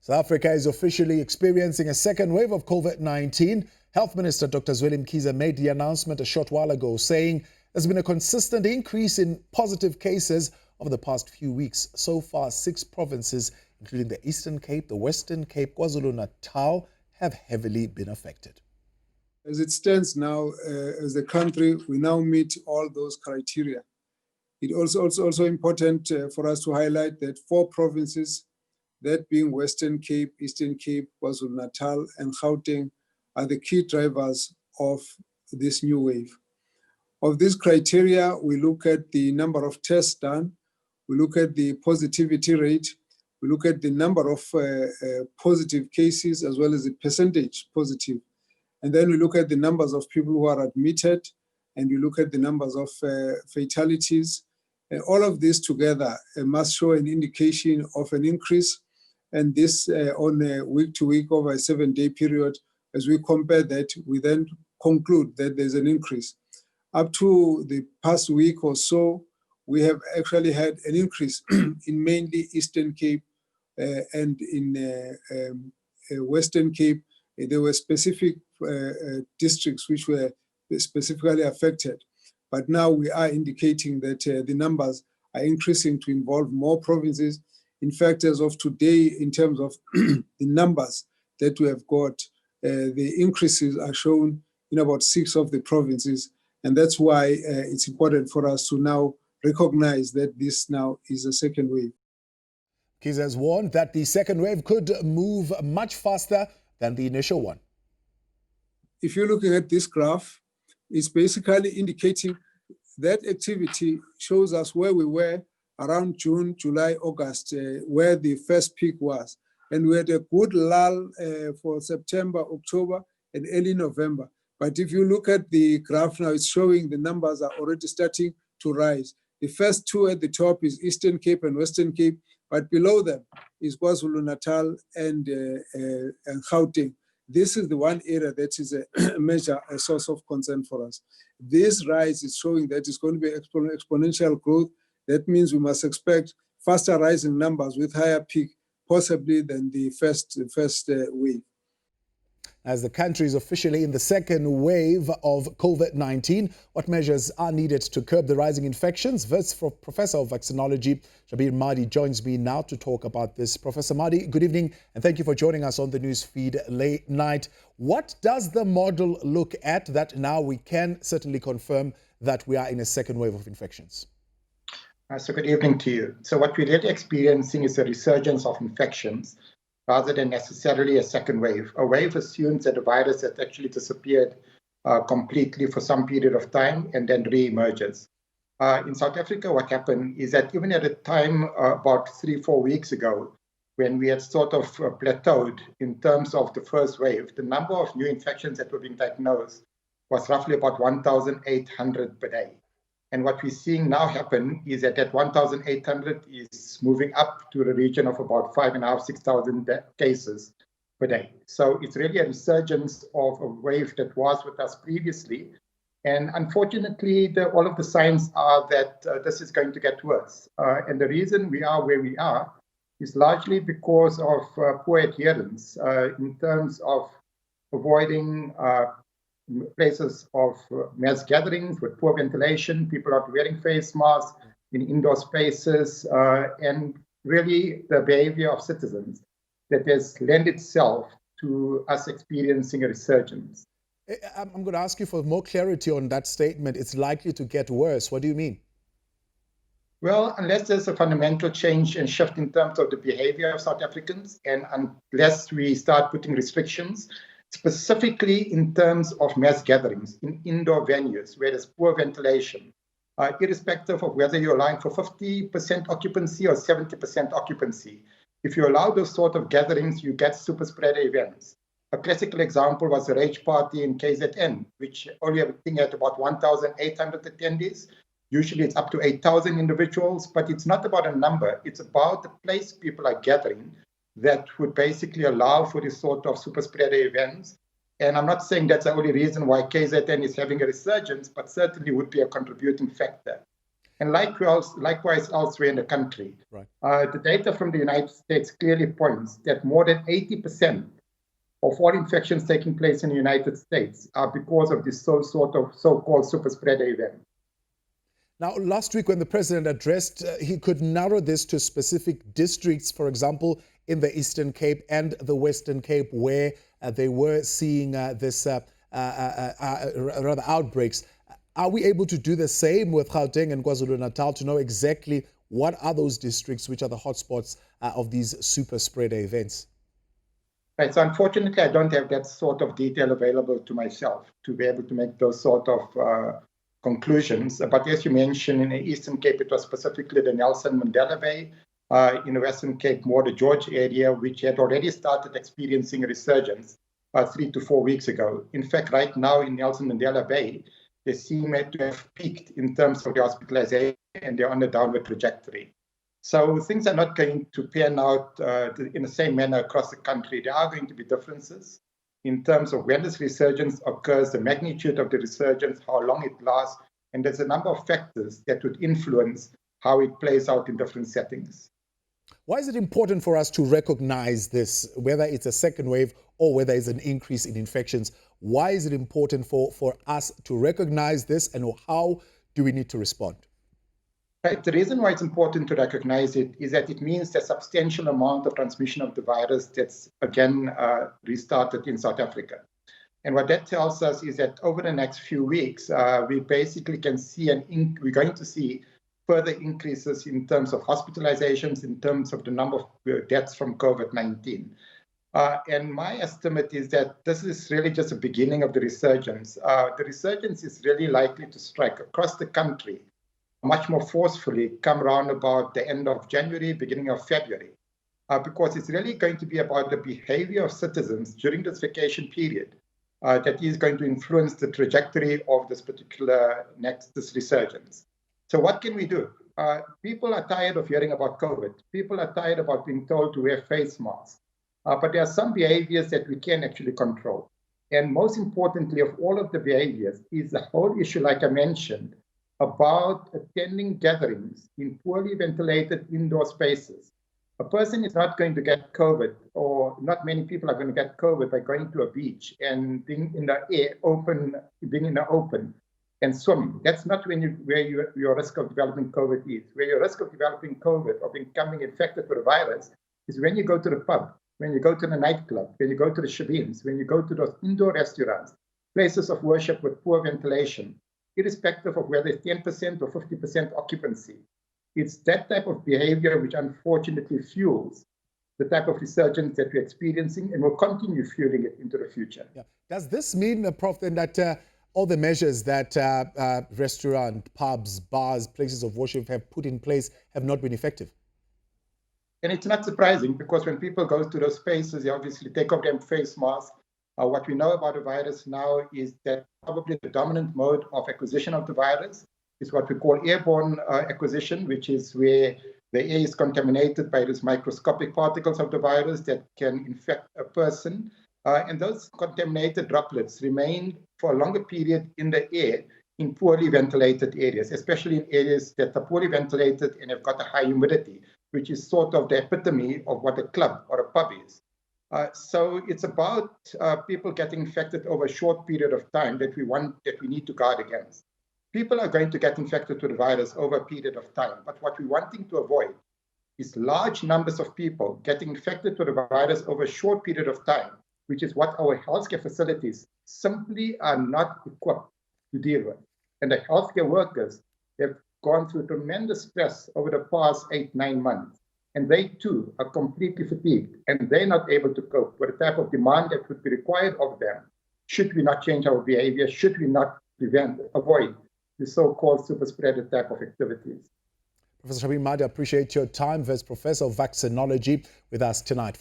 South Africa is officially experiencing a second wave of COVID-19. Health Minister Dr. MKHIZE made the announcement a short while ago, saying there's been a consistent increase in positive cases over the past few weeks. So far, 6 provinces, including the Eastern Cape, the Western Cape, KwaZulu-Natal, have heavily been affected. As it stands now, as a country, we now meet all those criteria. It also important for us to highlight that 4 provinces, that being Western Cape, Eastern Cape, KwaZulu-Natal, and Gauteng, are the key drivers of this new wave. Of this criteria, we look at the number of tests done, we look at the positivity rate, we look at the number of positive cases as well as the percentage positive. And then we look at the numbers of people who are admitted, and we look at the numbers of fatalities. All of this together must show an indication of an increase, and this on a week-to-week over a 7-day period. As we compare that, we then conclude that there's an increase. Up to the past week or so, we have actually had an increase in mainly Eastern Cape and in Western Cape. There were specific districts which were specifically affected. But now we are indicating that the numbers are increasing to involve more provinces. In fact, as of today, in terms of the numbers that we have got, the increases are shown in about 6 of the provinces. And that's why it's important for us to now recognize that this now is a second wave. MKHIZE has warned that the second wave could move much faster than the initial one. If you're looking at this graph, it's basically indicating that activity shows us where we were around June, July, August, where the first peak was. And we had a good lull for September, October, and early November. But if you look at the graph now, it's showing the numbers are already starting to rise. The first 2 at the top is Eastern Cape and Western Cape, but below them is KwaZulu-Natal and Gauteng. This is the one area that is a source of concern for us. This rise is showing that it's going to be exponential growth. That means we must expect faster rising numbers with higher peak, possibly than the first wave. As the country is officially in the second wave of COVID-19, what measures are needed to curb the rising infections? Wits Professor of Vaccinology, Shabir Madhi, joins me now to talk about this. Professor Madhi, good evening, and thank you for joining us on the news feed late night. What does the model look at that now we can certainly confirm that we are in a second wave of infections? So good evening to you. So what we're really experiencing is a resurgence of infections rather than necessarily a second wave. A wave assumes that the virus has actually disappeared completely for some period of time and then re-emerges. In South Africa, what happened is that even at a time about 3-4 weeks ago, when we had sort of plateaued in terms of the first wave, the number of new infections that were being diagnosed was roughly about 1,800 per day. And what we're seeing now happen is that 1,800 is moving up to the region of about 5,500 to 6,000 cases per day. So it's really a resurgence of a wave that was with us previously. And unfortunately, all of the signs are that this is going to get worse. And the reason we are where we are is largely because of poor adherence in terms of avoiding places of mass gatherings with poor ventilation, people not wearing face masks in indoor spaces, and really the behavior of citizens that has lent itself to us experiencing a resurgence. I'm going to ask you for more clarity on that statement. It's likely to get worse. What do you mean? Well, unless there's a fundamental change and shift in terms of the behavior of South Africans, and unless we start putting restrictions, specifically in terms of mass gatherings in indoor venues where there's poor ventilation, irrespective of whether you're allowing for 50% occupancy or 70% occupancy. If you allow those sort of gatherings, you get super spreader events. A classical example was a rage party in KZN, which only had about 1,800 attendees. Usually it's up to 8,000 individuals, but it's not about a number. It's about the place people are gathering that would basically allow for this sort of super spreader events. And I'm not saying that's the only reason why KZN is having a resurgence, but certainly would be a contributing factor. And likewise elsewhere in the country. Right. The data from the United States clearly points that more than 80% of all infections taking place in the United States are because of this so-called super spreader event. Now, last week when the president addressed, he could narrow this to specific districts, for example, in the Eastern Cape and the Western Cape, where they were seeing this rather outbreaks. Are we able to do the same with Gauteng and KwaZulu-Natal to know exactly what are those districts which are the hotspots of these super spreader events? Right, so unfortunately, I don't have that sort of detail available to myself to be able to make those sort of conclusions. But as you mentioned, in the Eastern Cape, it was specifically the Nelson Mandela Bay. In the Western Cape, more the George area, which had already started experiencing a resurgence 3 to 4 weeks ago. In fact, right now in Nelson Mandela Bay, they seem to have peaked in terms of the hospitalization, and they're on a downward trajectory. So things are not going to pan out in the same manner across the country. There are going to be differences in terms of when this resurgence occurs, the magnitude of the resurgence, how long it lasts, and there's a number of factors that would influence how it plays out in different settings. Why is it important for us to recognize this, whether it's a second wave or whether it's an increase in infections? Why is it important for us to recognize this, and how do we need to respond? Right. The reason why it's important to recognize it is that it means the substantial amount of transmission of the virus that's again restarted in South Africa. And what that tells us is that over the next few weeks, we basically can see we're going to see further increases in terms of hospitalizations, in terms of the number of deaths from COVID-19. And my estimate is that this is really just the beginning of the resurgence. The resurgence is really likely to strike across the country much more forcefully come around about the end of January, beginning of February, because it's really going to be about the behavior of citizens during this vacation period that is going to influence the trajectory of this particular this resurgence. So what can we do? People are tired of hearing about COVID. People are tired about being told to wear face masks. But there are some behaviors that we can actually control. And most importantly of all of the behaviors is the whole issue, like I mentioned, about attending gatherings in poorly ventilated indoor spaces. A person is not going to get COVID, or not many people are going to get COVID by going to a beach and being in the open and swimming. That's not where your risk of developing COVID is. Where your risk of developing COVID or becoming infected with the virus is when you go to the pub, when you go to the nightclub, when you go to the Shabins, when you go to those indoor restaurants, places of worship with poor ventilation, irrespective of whether it's 10% or 50% occupancy. It's that type of behavior which unfortunately fuels the type of resurgence that we're experiencing and will continue fueling it into the future. Yeah. Does this mean, Prof, then that all the measures that restaurant, pubs, bars, places of worship have put in place have not been effective? And it's not surprising, because when people go to those spaces, they obviously take off their face masks. What we know about the virus now is that probably the dominant mode of acquisition of the virus is what we call airborne acquisition, which is where the air is contaminated by these microscopic particles of the virus that can infect a person. And those contaminated droplets remain for a longer period in the air in poorly ventilated areas, especially in areas that are poorly ventilated and have got a high humidity, which is sort of the epitome of what a club or a pub is. So it's about people getting infected over a short period of time that we need to guard against. People are going to get infected with the virus over a period of time, but what we're wanting to avoid is large numbers of people getting infected with the virus over a short period of time, which is what our healthcare facilities simply are not equipped to deal with. And the healthcare workers have gone through tremendous stress over the past 8-9 months. And they too are completely fatigued, and they're not able to cope with the type of demand that would be required of them should we not change our behavior, should we not avoid the so-called super spreader type of activities. Professor Shabir Madhi, I appreciate your time as Professor of Vaccinology with us tonight.